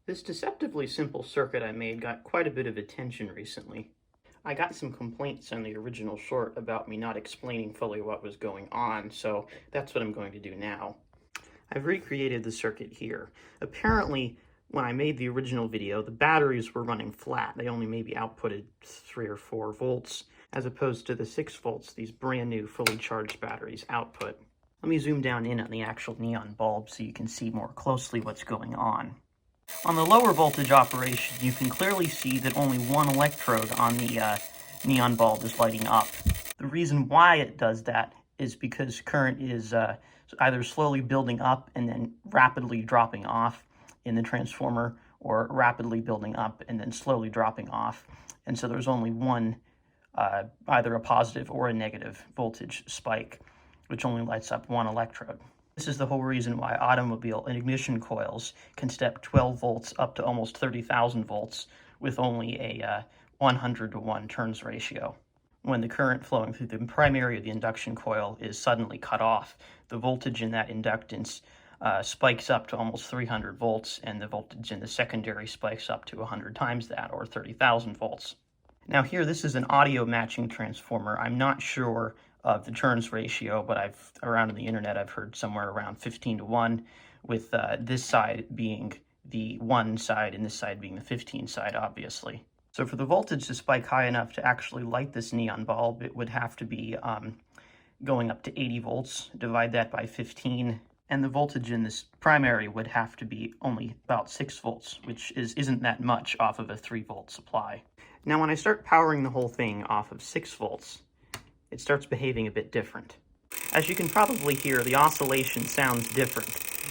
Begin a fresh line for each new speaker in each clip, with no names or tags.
This deceptively simple circuit I made got quite a bit of attention recently. I got some complaints on the original short about me not explaining fully what was going on, so that's what I'm going to do now. I've recreated the circuit here. Apparently, when I made the original video, the batteries were running flat. They only maybe outputted 3 or 4 volts, as opposed to the 6 volts these brand new fully charged batteries output. Let me zoom down in on the actual neon bulb so you can see more closely what's going on. On the lower voltage operation, you can clearly see that only one electrode on the neon bulb is lighting up. The reason why it does that is because current is either slowly building up and then rapidly dropping off in the transformer, or rapidly building up and then slowly dropping off. And so there's only one, either a positive or a negative voltage spike, which only lights up one electrode. This is the whole reason why automobile ignition coils can step 12 volts up to almost 30,000 volts with only a 100-to-1 turns ratio. When the current flowing through the primary of the induction coil is suddenly cut off, the voltage in that inductance spikes up to almost 300 volts, and the voltage in the secondary spikes up to 100 times that, or 30,000 volts. Now here, this is an audio matching transformer. I'm not sure of the turns ratio, but around on the internet I've heard somewhere around 15-to-1, with this side being the 1 side and this side being the 15 side, obviously. So for the voltage to spike high enough to actually light this neon bulb, it would have to be going up to 80 volts. Divide that by 15, and the voltage in this primary would have to be only about 6 volts, which isn't that much off of a 3-volt supply. Now when I start powering the whole thing off of 6 volts, it starts behaving a bit different. As you can probably hear, the oscillation sounds different.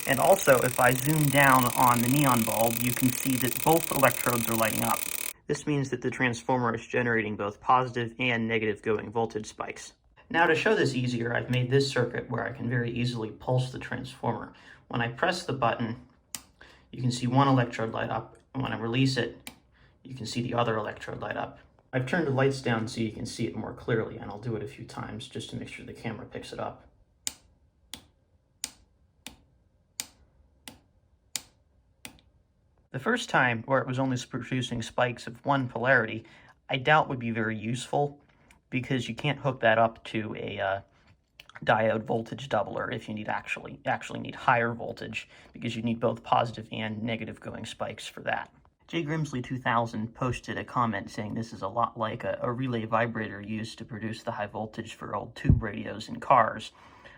And also, if I zoom down on the neon bulb, you can see that both electrodes are lighting up. This means that the transformer is generating both positive and negative going voltage spikes. Now to show this easier, I've made this circuit where I can very easily pulse the transformer. When I press the button, you can see one electrode light up, and when I release it, you can see the other electrode light up. I've turned the lights down so you can see it more clearly, and I'll do it a few times just to make sure the camera picks it up. The first time, where it was only producing spikes of one polarity, I doubt would be very useful, because you can't hook that up to a diode voltage doubler if you need actually need higher voltage, because you need both positive and negative going spikes for that. J. Grimsley 2000 posted a comment saying this is a lot like a relay vibrator used to produce the high voltage for old tube radios in cars,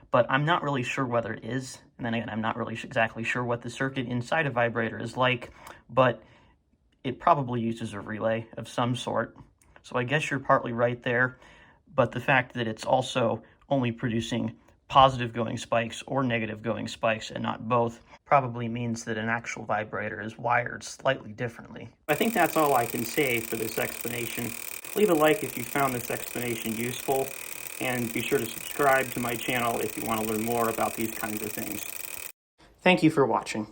but I'm not really sure whether it is. And then again, I'm not really exactly sure what the circuit inside a vibrator is like, but it probably uses a relay of some sort. So I guess you're partly right there, but the fact that it's also only producing positive going spikes or negative going spikes and not both probably means that an actual vibrator is wired slightly differently. I think that's all I can say for this explanation. Leave a like if you found this explanation useful, and be sure to subscribe to my channel if you want to learn more about these kinds of things. Thank you for watching.